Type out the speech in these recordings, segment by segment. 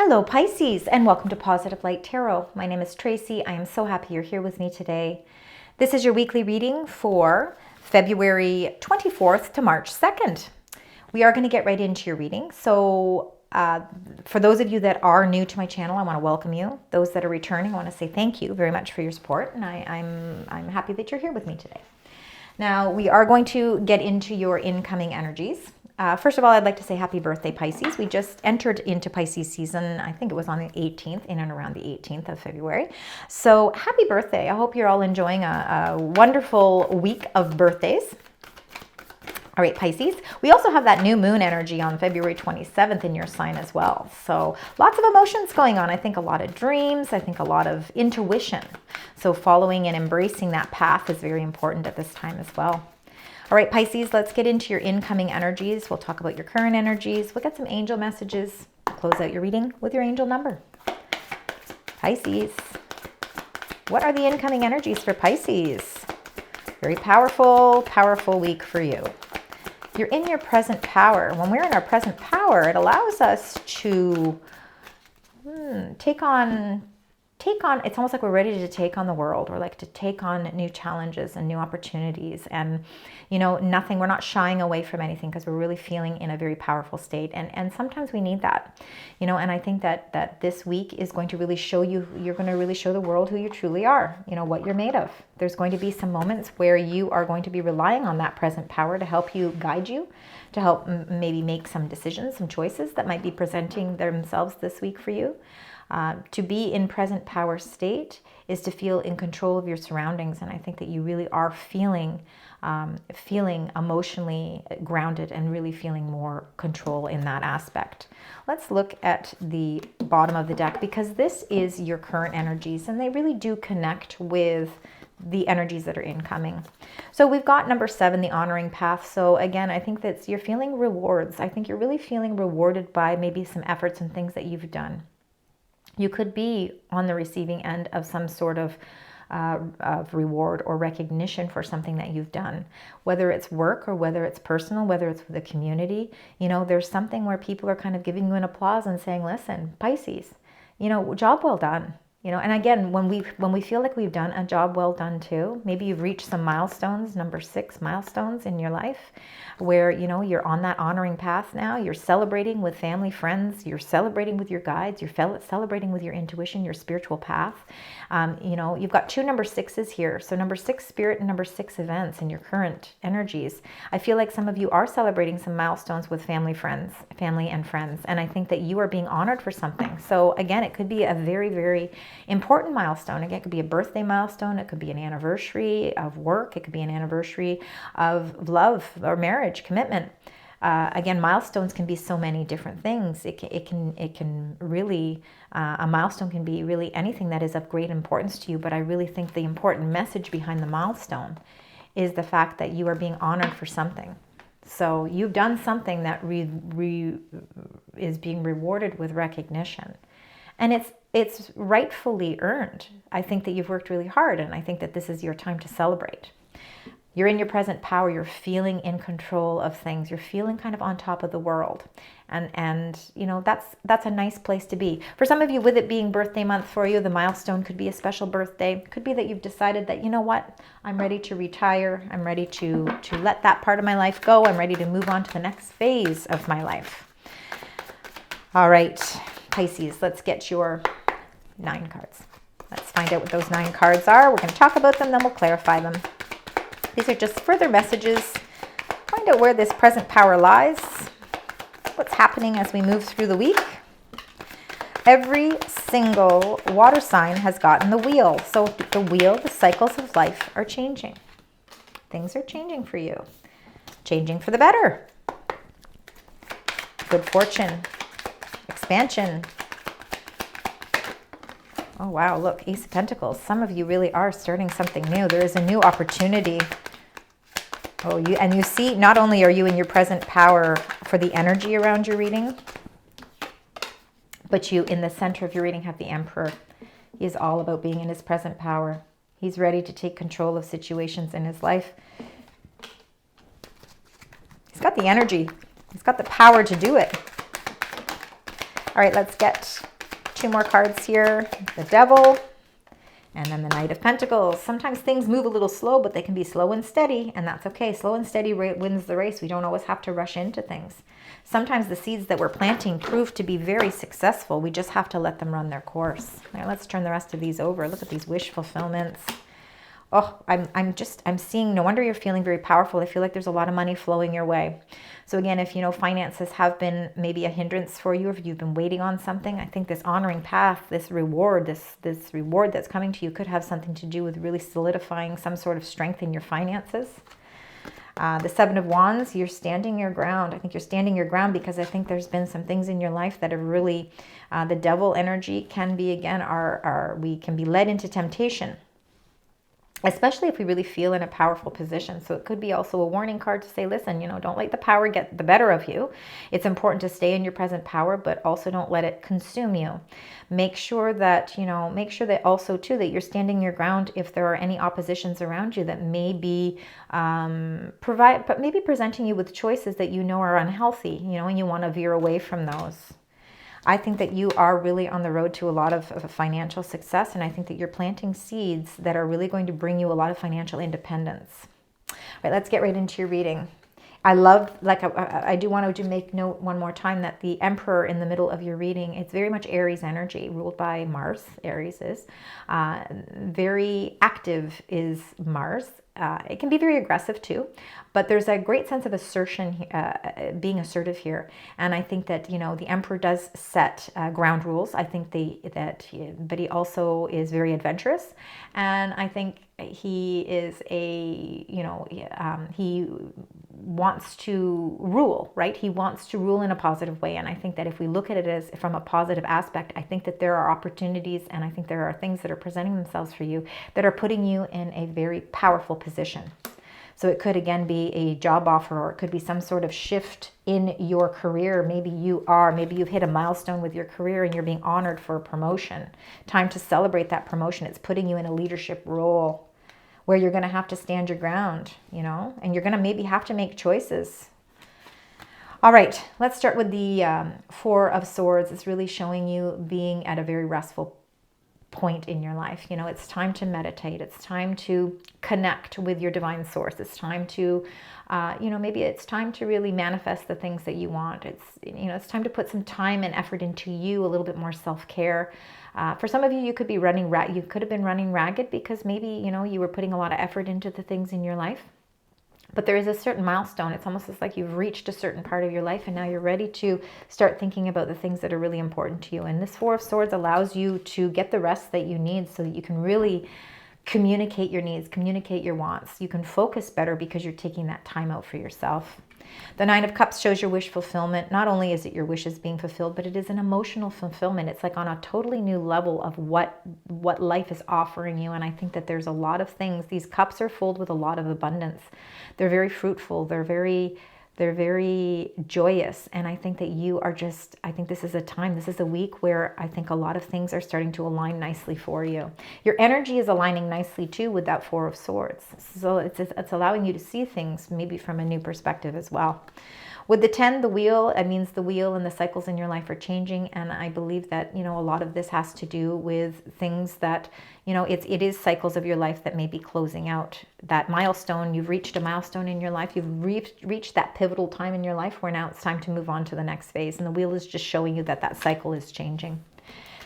Hello Pisces, and welcome to Positive Light Tarot. My name is Tracy. I am so happy you're here with me today. This is your weekly reading for February 24th to March 2nd. We are going to get right into your reading. So for those of you that are new to my channel, I want to welcome you. Those that are returning, I want to say thank you very much for your support, and I'm happy that you're here with me today. Now, we are going to get into your incoming energies. First of all, I'd like to say happy birthday, Pisces. We just entered into Pisces season. I think it was on the 18th, in and around the 18th of February. So happy birthday. I hope you're all enjoying a wonderful week of birthdays. All right, Pisces. We also have that new moon energy on February 27th in your sign as well. So lots of emotions going on. I think a lot of dreams. I think a lot of intuition. So following and embracing that path is very important at this time as well. All right, Pisces, let's get into your incoming energies. We'll talk about your current energies. We'll get some angel messages. Close out your reading with your angel number. Pisces, what are the incoming energies for Pisces? Very powerful, powerful week for you. You're in your present power. When we're in our present power, it allows us to take on, it's almost like we're ready to take on the world, or like to take on new challenges and new opportunities. And, you know, we're not shying away from anything because we're really feeling in a very powerful state. And sometimes we need that, you know, and I think that this week is going to really show you, you're going to really show the world who you truly are, you know, what you're made of. There's going to be some moments where you are going to be relying on that present power to help you, guide you, to help maybe make some decisions, some choices that might be presenting themselves this week for you. To be in present power state is to feel in control of your surroundings. And I think that you really are feeling emotionally grounded and really feeling more control in that aspect. Let's look at the bottom of the deck, because this is your current energies and they really do connect with the energies that are incoming. So we've got number 7, the honoring path. So again, I think that you're feeling rewards. I think you're really feeling rewarded by maybe some efforts and things that you've done. You could be on the receiving end of some sort of reward or recognition for something that you've done, whether it's work or whether it's personal, whether it's with the community. You know, there's something where people are kind of giving you an applause and saying, listen, Pisces, you know, job well done. You know, and again, when we feel like we've done a job well done too, maybe you've reached some milestones, number 6 milestones in your life, where, you know, you're on that honoring path now. You're celebrating with family, friends. You're celebrating with your guides. You're celebrating with your intuition, your spiritual path. You know, you've got 2 number 6s here. So number 6 spirit and number 6 events in your current energies. I feel like some of you are celebrating some milestones with family and friends. And I think that you are being honored for something. So again, it could be a very, very important milestone. Again, it could be a birthday milestone. It could be an anniversary of work. It could be an anniversary of love or marriage, commitment. Again, milestones can be so many different things. It can really, a milestone can be really anything that is of great importance to you. But I really think the important message behind the milestone is the fact that you are being honored for something. So you've done something that is being rewarded with recognition. And it's rightfully earned. I think that you've worked really hard, and I think that this is your time to celebrate. You're in your present power. You're feeling in control of things. You're feeling kind of on top of the world. And you know, that's a nice place to be. For some of you, with it being birthday month for you, the milestone could be a special birthday. It could be that you've decided that, you know what, I'm ready to retire. I'm ready to let that part of my life go. I'm ready to move on to the next phase of my life. All right, Pisces, let's get your 9 cards. Let's find out what those 9 cards are. We're going to talk about them, then we'll clarify them. These are just further messages. Find out where this present power lies, what's happening as we move through the week. Every single water sign has gotten the wheel. So the wheel, the cycles of life are changing. Things are changing for you. Changing for the better. Good fortune. Expansion. Oh, wow. Look, Ace of Pentacles. Some of you really are starting something new. There is a new opportunity. Oh, you see, not only are you in your present power for the energy around your reading, but you, in the center of your reading, have the Emperor. He is all about being in his present power. He's ready to take control of situations in his life. He's got the energy. He's got the power to do it. All right, let's get 2 more cards here. The Devil and then the Knight of Pentacles. Sometimes things move a little slow, but they can be slow and steady, and that's okay. Slow and steady wins the race. We don't always have to rush into things. Sometimes the seeds that we're planting prove to be very successful. We just have to let them run their course. Now let's turn the rest of these over. Look at these wish fulfillments. Oh, I'm seeing, no wonder you're feeling very powerful. I feel like there's a lot of money flowing your way. So again, if you know finances have been maybe a hindrance for you, if you've been waiting on something, I think this honoring path, this reward that's coming to you could have something to do with really solidifying some sort of strength in your finances. The Seven of Wands, you're standing your ground. I think you're standing your ground because I think there's been some things in your life that have really, the Devil energy can be, again, we can be led into temptation, especially if we really feel in a powerful position. So it could be also a warning card to say, listen, you know, don't let the power get the better of you. It's important to stay in your present power, but also don't let it consume you. Make sure that, you know, also too, that you're standing your ground if there are any oppositions around you that may be maybe presenting you with choices that you know are unhealthy, you know, and you want to veer away from those. I think that you are really on the road to a lot of financial success, and I think that you're planting seeds that are really going to bring you a lot of financial independence. All right, let's get right into your reading. I love, like, I do want to make note one more time that the Emperor in the middle of your reading, it's very much Aries energy, ruled by Mars. Aries is very active is Mars. It can be very aggressive too, but there's a great sense of assertion, being assertive here. And I think that, you know, the Emperor does set ground rules. I think but he also is very adventurous. And I think he is he wants to rule, right? He wants to rule in a positive way. And I think that if we look at it as from a positive aspect, I think that there are opportunities, and I think there are things that are presenting themselves for you that are putting you in a very powerful position. So it could, again, be a job offer, or it could be some sort of shift in your career. Maybe you've hit a milestone with your career and you're being honored for a promotion. Time to celebrate that promotion. It's putting you in a leadership role where you're going to have to stand your ground, you know, and you're going to maybe have to make choices. All right, let's start with the Four of Swords. It's really showing you being at a very restful point in your life. You know, it's time to meditate. It's time to connect with your divine source. It's time to, maybe it's time to really manifest the things that you want. It's time to put some time and effort into you, a little bit more self-care. For some of you, you could be you could have been running ragged because maybe, you know, you were putting a lot of effort into the things in your life. But there is a certain milestone. It's almost like you've reached a certain part of your life, and now you're ready to start thinking about the things that are really important to you. And this Four of Swords allows you to get the rest that you need so that you can really communicate your needs, communicate your wants. You can focus better because you're taking that time out for yourself. The Nine of Cups shows your wish fulfillment. Not only is it your wishes being fulfilled, but it is an emotional fulfillment. It's like on a totally new level of what life is offering you. And I think that there's a lot of things. These cups are filled with a lot of abundance. They're very fruitful. They're very joyous. And I think that I think this is a week where I think a lot of things are starting to align nicely for you. Your energy is aligning nicely too with that Four of Swords. So it's allowing you to see things maybe from a new perspective as well. With the 10, the wheel, it means the wheel and the cycles in your life are changing. And I believe that, you know, a lot of this has to do with things that, you know, it is cycles of your life that may be closing out. That milestone, you've reached a milestone in your life. You've reached that pivotal time in your life where now it's time to move on to the next phase. And the wheel is just showing you that cycle is changing.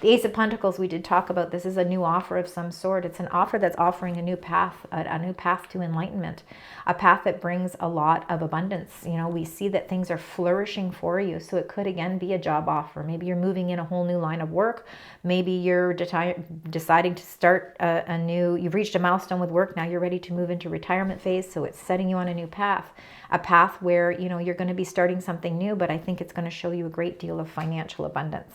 The Ace of Pentacles, we did talk about. This is a new offer of some sort. It's an offer that's offering a new path to enlightenment, a path that brings a lot of abundance. You know, we see that things are flourishing for you. So it could, again, be a job offer. Maybe you're moving in a whole new line of work. Maybe you're deciding to start you've reached a milestone with work. Now you're ready to move into retirement phase. So it's setting you on a new path, a path where, you know, you're going to be starting something new, but I think it's going to show you a great deal of financial abundance.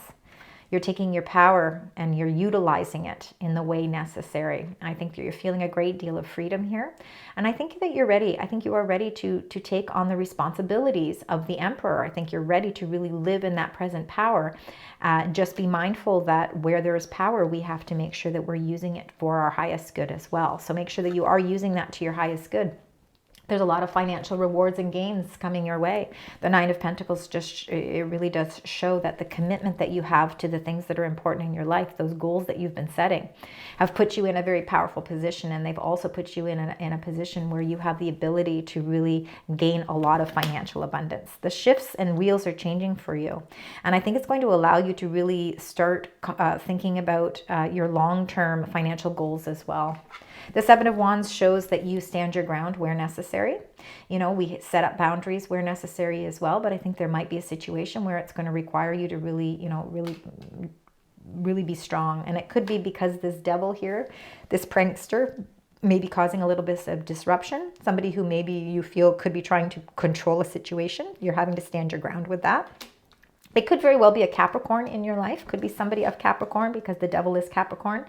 You're taking your power and you're utilizing it in the way necessary. I think that you're feeling a great deal of freedom here. And I think that you're ready. I think you are ready to take on the responsibilities of the Emperor. I think you're ready to really live in that present power. Just be mindful that where there is power, we have to make sure that we're using it for our highest good as well. So make sure that you are using that to your highest good. There's a lot of financial rewards and gains coming your way. The Nine of Pentacles it really does show that the commitment that you have to the things that are important in your life, those goals that you've been setting, have put you in a very powerful position. And they've also put you in a position where you have the ability to really gain a lot of financial abundance. The shifts and wheels are changing for you. And I think it's going to allow you to really start thinking about your long-term financial goals as well. The Seven of Wands shows that you stand your ground where necessary. You know, we set up boundaries where necessary as well, but I think there might be a situation where it's going to require you to really, you know, really be strong. And it could be because this devil here, this prankster, may be causing a little bit of disruption. Somebody who maybe you feel could be trying to control a situation. You're having to stand your ground with that. It could very well be a Capricorn in your life. Could be somebody of Capricorn because the devil is Capricorn.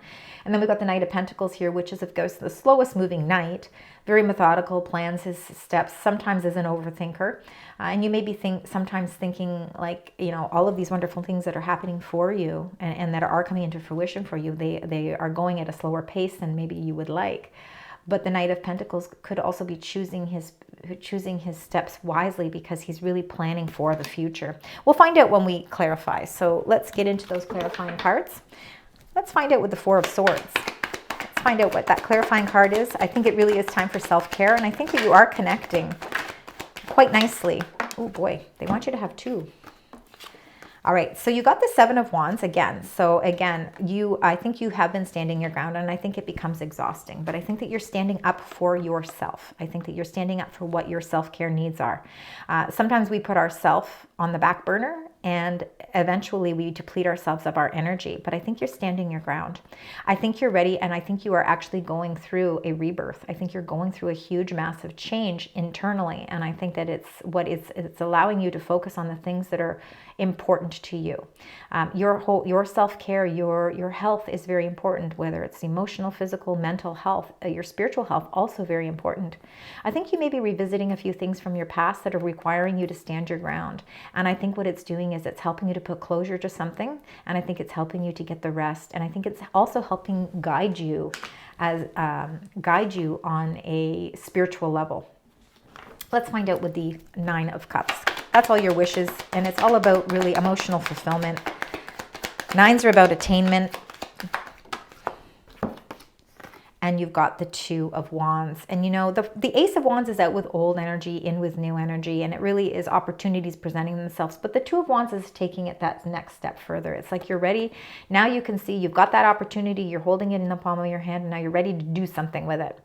And then we've got the Knight of Pentacles here, which is, of course, the slowest moving knight. Very methodical, plans his steps, sometimes is an overthinker. And you may be sometimes thinking like, you know, all of these wonderful things that are happening for you and that are coming into fruition for you, they are going at a slower pace than maybe you would like. But the Knight of Pentacles could also be choosing his steps wisely because he's really planning for the future. We'll find out when we clarify. So let's get into those clarifying cards. Let's find out with the Four of Swords. Let's find out what that clarifying card is. I think it really is time for self-care, and I think that you are connecting quite nicely. Oh boy, they want you to have two. All right, so you got the Seven of Wands again. So again, I think you have been standing your ground, and I think it becomes exhausting, but I think that you're standing up for yourself. I think that you're standing up for what your self-care needs are. Sometimes we put ourselves on the back burner, and eventually we deplete ourselves of our energy, but I think you're standing your ground. I think you're ready, and I think you are actually going through a rebirth. I think you're going through a huge, massive change internally, and I think that it's allowing you to focus on the things that are important to you. Your self-care, your health is very important, whether it's emotional, physical, mental health, your spiritual health, also very important. I think you may be revisiting a few things from your past that are requiring you to stand your ground, and I think what it's doing is it's helping you to put closure to something, and I think it's helping you to get the rest, and I think it's also helping guide you on a spiritual level. Let's find out with the Nine of Cups. That's all your wishes, and it's all about really emotional fulfillment. Nines are about attainment. And you've got the Two of Wands. And you know, the Ace of Wands is out with old energy, in with new energy, and it really is opportunities presenting themselves. But the Two of Wands is taking it that next step further. It's like you're ready. Now you can see you've got that opportunity. You're holding it in the palm of your hand, and now you're ready to do something with it.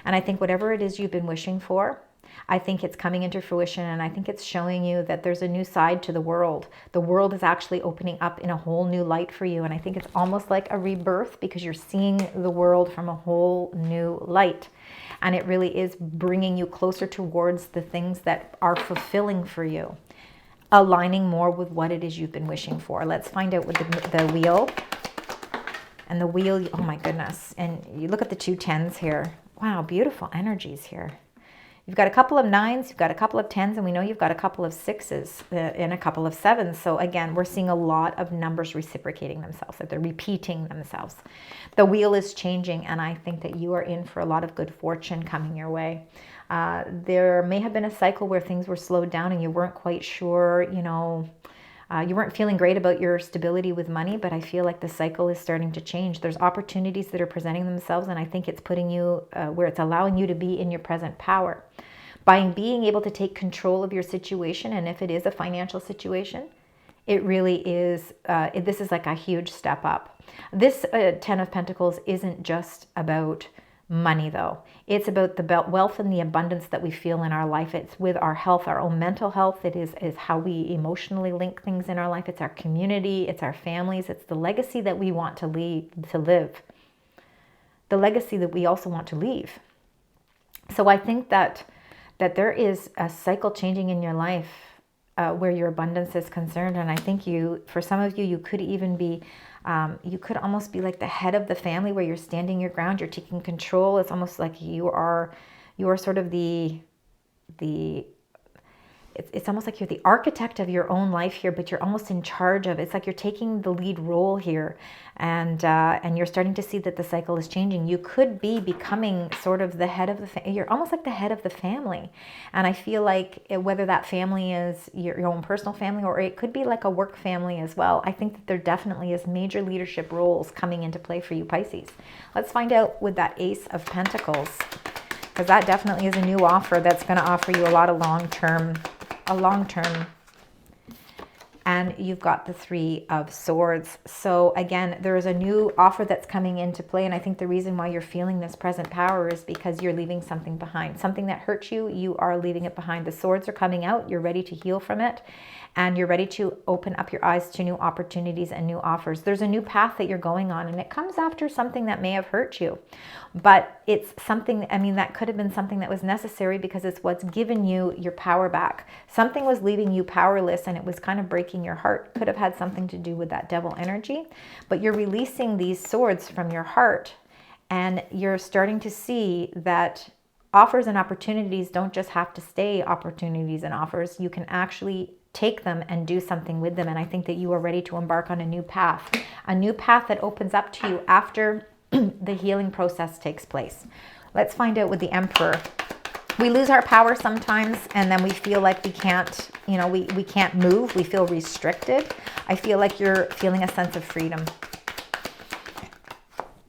And I think whatever it is you've been wishing for, I think it's coming into fruition, and I think it's showing you that there's a new side to the world. The world is actually opening up in a whole new light for you, and I think it's almost like a rebirth because you're seeing the world from a whole new light, and it really is bringing you closer towards the things that are fulfilling for you, aligning more with what it is you've been wishing for. Let's find out with the wheel. And the wheel, oh my goodness, and you look at the two tens here. Wow, beautiful energies here. You've got a couple of nines, you've got a couple of tens, and we know you've got a couple of sixes and a couple of sevens. So again, we're seeing a lot of numbers reciprocating themselves, that they're repeating themselves. The wheel is changing, and I think that you are in for a lot of good fortune coming your way. There may have been a cycle where things were slowed down and you weren't quite sure, you know, you weren't feeling great about your stability with money, but I feel like the cycle is starting to change. There's opportunities that are presenting themselves, and I think it's putting you where it's allowing you to be in your present power. By being able to take control of your situation, and if it is a financial situation, it really is, this is like a huge step up. This Ten of Pentacles isn't just about money though. It's about the wealth and the abundance that we feel in our life. It's with our health, our own mental health. It is how we emotionally link things in our life. It's our community, it's our families, it's the legacy that we want to live. The legacy that we also want to leave. So I think that there is a cycle changing in your life where your abundance is concerned. And I think for some of you, you could even be you could almost be like the head of the family where you're standing your ground, you're taking control. It's almost like you are sort of the it's almost like you're the architect of your own life here, but you're almost in charge of it. It's like you're taking the lead role here, and you're starting to see that the cycle is changing. You could be becoming sort of the head of the you're almost like the head of the family. And I feel like whether that family is your own personal family, or it could be like a work family as well, I think that there definitely is major leadership roles coming into play for you, Pisces. Let's find out with that Ace of Pentacles, because that definitely is a new offer that's going to offer you a lot of long-term. And you've got the Three of Swords. So again, there is a new offer that's coming into play. And I think the reason why you're feeling this present power is because you're leaving something behind. Something that hurt you, you are leaving it behind. The swords are coming out. You're ready to heal from it. And you're ready to open up your eyes to new opportunities and new offers. There's a new path that you're going on, and it comes after something that may have hurt you. But it's something, I mean, that could have been something that was necessary, because it's what's given you your power back. Something was leaving you powerless, and it was kind of breaking your heart. Could have had something to do with that devil energy. But you're releasing these swords from your heart, and you're starting to see that offers and opportunities don't just have to stay opportunities and offers. You can actually take them and do something with them. And I think that you are ready to embark on a new path that opens up to you after the healing process takes place. Let's find out with the Emperor. We lose our power sometimes, and then we feel like we can't, you know, we can't move. We feel restricted. I feel like you're feeling a sense of freedom.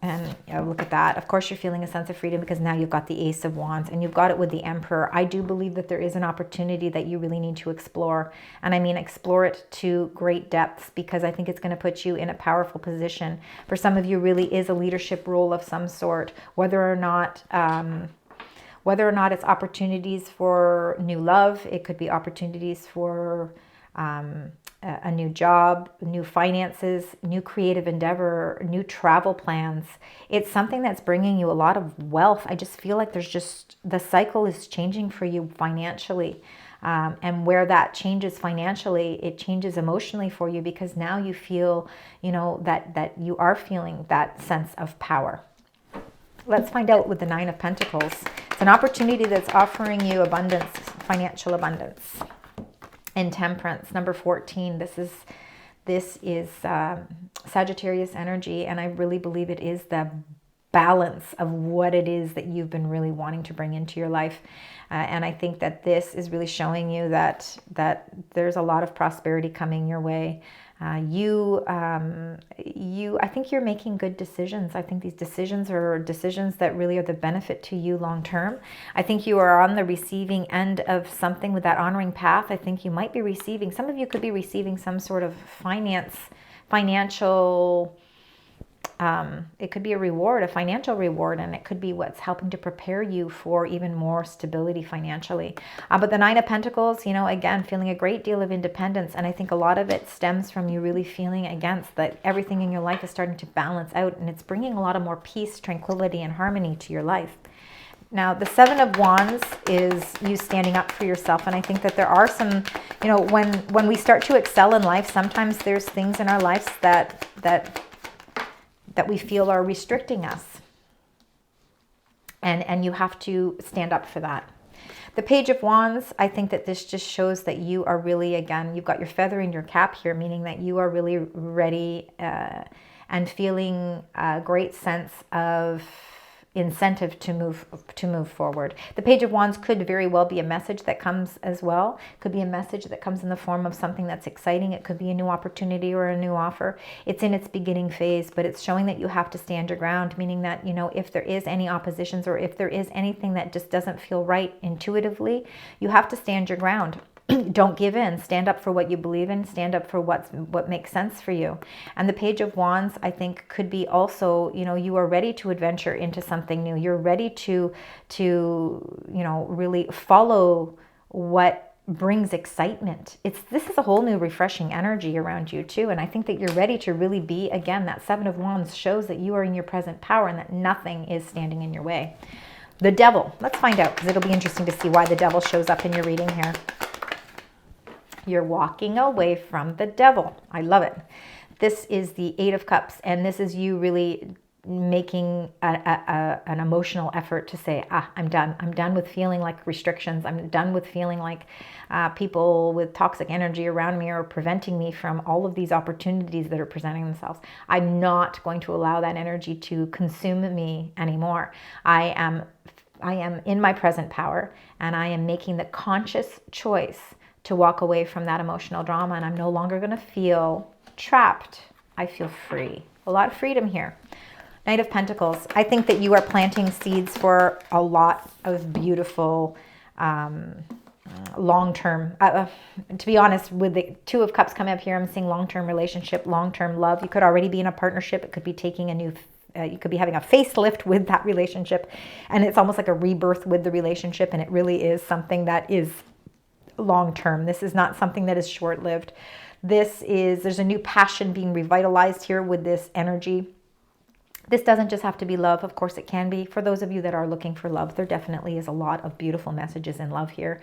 And look at that. Of course, you're feeling a sense of freedom because now you've got the Ace of Wands and you've got it with the Emperor. I do believe that there is an opportunity that you really need to explore. And I mean, explore it to great depths, because I think it's going to put you in a powerful position. For some of you, really is a leadership role of some sort, whether or not it's opportunities for new love. It could be opportunities for a new job, new finances, new creative endeavor, new travel plans. It's something that's bringing you a lot of wealth. I just feel like there's just, the cycle is changing for you financially. And where that changes financially, it changes emotionally for you, because now you feel, you know, that you are feeling that sense of power. Let's find out with the Nine of Pentacles. It's an opportunity that's offering you abundance, financial abundance. And Temperance, number 14. This is Sagittarius energy, and I really believe it is the balance of what it is that you've been really wanting to bring into your life. And I think that this is really showing you that there's a lot of prosperity coming your way. I think you're making good decisions. I think these decisions are decisions that really are the benefit to you long term. I think you are on the receiving end of something with that honoring path. I think you might be receiving, some of you could be receiving some sort of financial, it could be a reward, a financial reward, and it could be what's helping to prepare you for even more stability financially. But the Nine of Pentacles, you know, again, feeling a great deal of independence. And I think a lot of it stems from you really feeling against that everything in your life is starting to balance out, and it's bringing a lot of more peace, tranquility, and harmony to your life. Now, the Seven of Wands is you standing up for yourself. And I think that there are some, you know, when we start to excel in life, sometimes there's things in our lives that we feel are restricting us. And you have to stand up for that. The Page of Wands, I think that this just shows that you are really, again, you've got your feather in your cap here, meaning that you are really ready and feeling a great sense of incentive to move forward. The Page of Wands could very well be a message that comes as well. Could be a message that comes in the form of something that's exciting. It could be a new opportunity or a new offer. It's in its beginning phase, but it's showing that you have to stand your ground, meaning that, you know, if there is any oppositions or if there is anything that just doesn't feel right intuitively, you have to stand your ground. Don't give in. Stand up for what you believe in. Stand up for what makes sense for you. And the Page of Wands, I think, could be also, you know, you are ready to adventure into something new. You're ready to you know, really follow what brings excitement. This is a whole new refreshing energy around you too. And I think that you're ready to really be, again, that Seven of Wands shows that you are in your present power and that nothing is standing in your way. The Devil. Let's find out, because it'll be interesting to see why the Devil shows up in your reading here. You're walking away from the devil. I love it. This is the Eight of Cups, and this is you really making an emotional effort to say, I'm done. I'm done with feeling like restrictions. I'm done with feeling like people with toxic energy around me are preventing me from all of these opportunities that are presenting themselves. I'm not going to allow that energy to consume me anymore. I am in my present power, and I am making the conscious choice to walk away from that emotional drama, and I'm no longer going to feel trapped. I feel free. A lot of freedom here. Knight of Pentacles. I think that you are planting seeds for a lot of beautiful long-term, to be honest, with the Two of Cups coming up here, I'm seeing long-term relationship, long-term love. You could already be in a partnership. It could be taking a new, you could be having a facelift with that relationship, and it's almost like a rebirth with the relationship, and it really is something that is long-term. This is not something that is short-lived. There's a new passion being revitalized here with this energy. This doesn't just have to be love. Of course, it can be. For those of you that are looking for love, there definitely is a lot of beautiful messages in love here.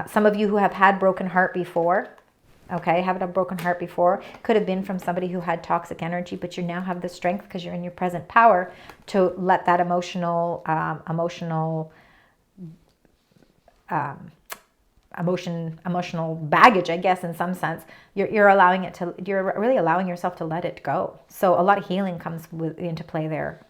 Some of you who have had broken heart before, okay, haven't a broken heart before, could have been from somebody who had toxic energy, but you now have the strength because you're in your present power to let that emotional baggage, I guess, in some sense, you're really allowing yourself to let it go. So a lot of healing comes into play there.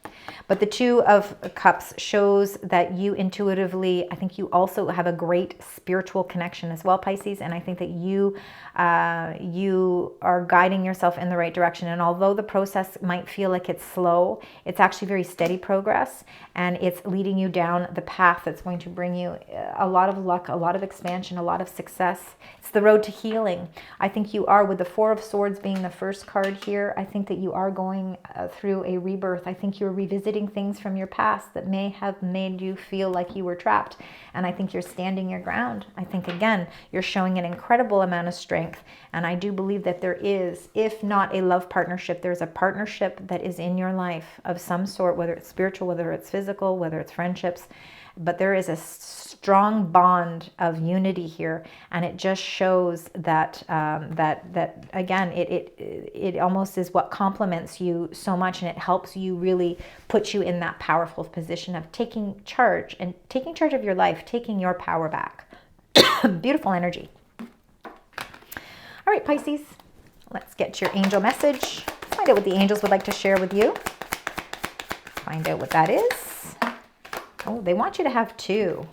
But the Two of Cups shows that you intuitively, I think you also have a great spiritual connection as well, Pisces. And I think that you are guiding yourself in the right direction. And although the process might feel like it's slow, it's actually very steady progress. And it's leading you down the path that's going to bring you a lot of luck, a lot of expansion, a lot of success. It's the road to healing. I think you are, with the Four of Swords being the first card here, I think that you are going through a rebirth. I think you're revisiting things from your past that may have made you feel like you were trapped. And I think you're standing your ground. I think, again, you're showing an incredible amount of strength. And I do believe that there is, if not a love partnership, there's a partnership that is in your life of some sort, whether it's spiritual, whether it's physical, whether it's friendships. But there is a strong bond of unity here, and it just shows that again, it almost is what complements you so much, and it helps you really put you in that powerful position of taking charge of your life, taking your power back. Beautiful energy. All right, Pisces, let's get your angel message. Let's find out what the angels would like to share with you. Find out what that is. Oh, they want you to have two.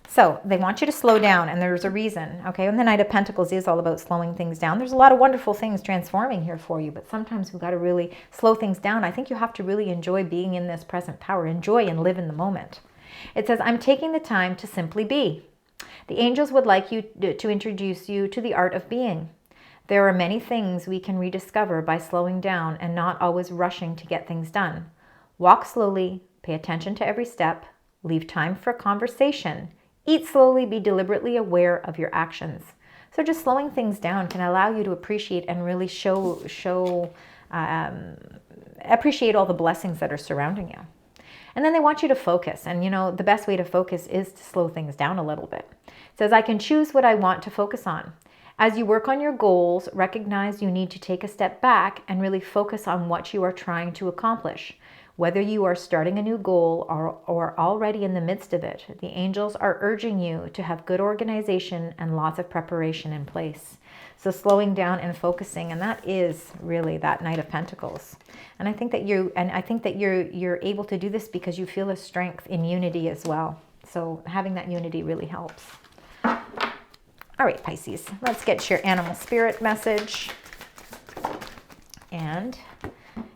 So they want you to slow down, and there's a reason, okay? And the Knight of Pentacles is all about slowing things down. There's a lot of wonderful things transforming here for you, but sometimes we've got to really slow things down. I think you have to really enjoy being in this present power. Enjoy and live in the moment. It says, I'm taking the time to simply be. The angels would like you to introduce you to the art of being. There are many things we can rediscover by slowing down and not always rushing to get things done. Walk slowly. Pay attention to every step, leave time for conversation, eat slowly, be deliberately aware of your actions. So just slowing things down can allow you to appreciate and really appreciate all the blessings that are surrounding you. And then they want you to focus. And you know, the best way to focus is to slow things down a little bit. It says, I can choose what I want to focus on. As you work on your goals, recognize you need to take a step back and really focus on what you are trying to accomplish. Whether you are starting a new goal or already in the midst of it, the angels are urging you to have good organization and lots of preparation in place. So slowing down and focusing, and that is really that Knight of Pentacles. And I think that you're able to do this because you feel a strength in unity as well. So having that unity really helps. All right, Pisces, let's get your animal spirit message. And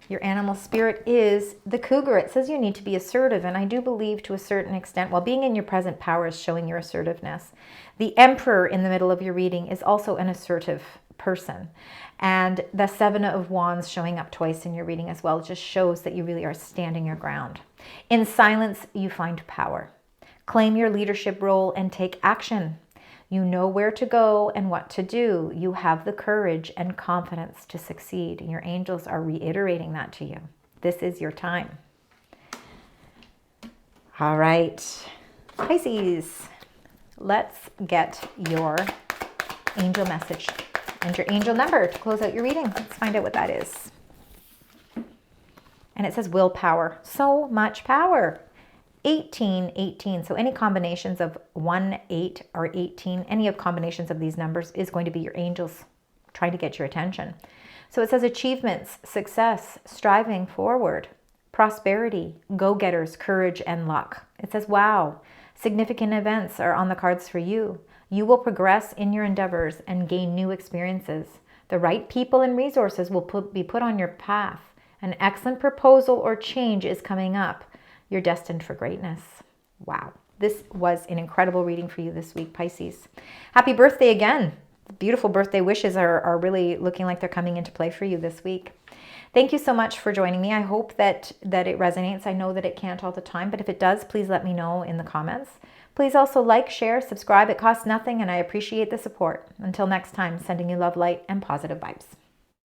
your animal spirit is the cougar. It says you need to be assertive, and I do believe to a certain extent, while being in your present power is showing your assertiveness. The Emperor in the middle of your reading is also an assertive person. And the Seven of Wands showing up twice in your reading as well just shows that you really are standing your ground. In silence, you find power. Claim your leadership role and take action. You know where to go and what to do. You have the courage and confidence to succeed. And your angels are reiterating that to you. This is your time. All right, Pisces, let's get your angel message and your angel number to close out your reading. Let's find out what that is. And it says willpower. So much power. 18, 18. So any combinations of 1, 8, or 18, any of combinations of these numbers is going to be your angels trying to get your attention. So it says achievements, success, striving forward, prosperity, go-getters, courage, and luck. It says, wow, significant events are on the cards for you. You will progress in your endeavors and gain new experiences. The right people and resources will be put on your path. An excellent proposal or change is coming up. You're destined for greatness. Wow. This was an incredible reading for you this week, Pisces. Happy birthday again. Beautiful birthday wishes are really looking like they're coming into play for you this week. Thank you so much for joining me. I hope that it resonates. I know that it can't all the time, but if it does, please let me know in the comments. Please also like, share, subscribe. It costs nothing, and I appreciate the support. Until next time, sending you love, light, and positive vibes.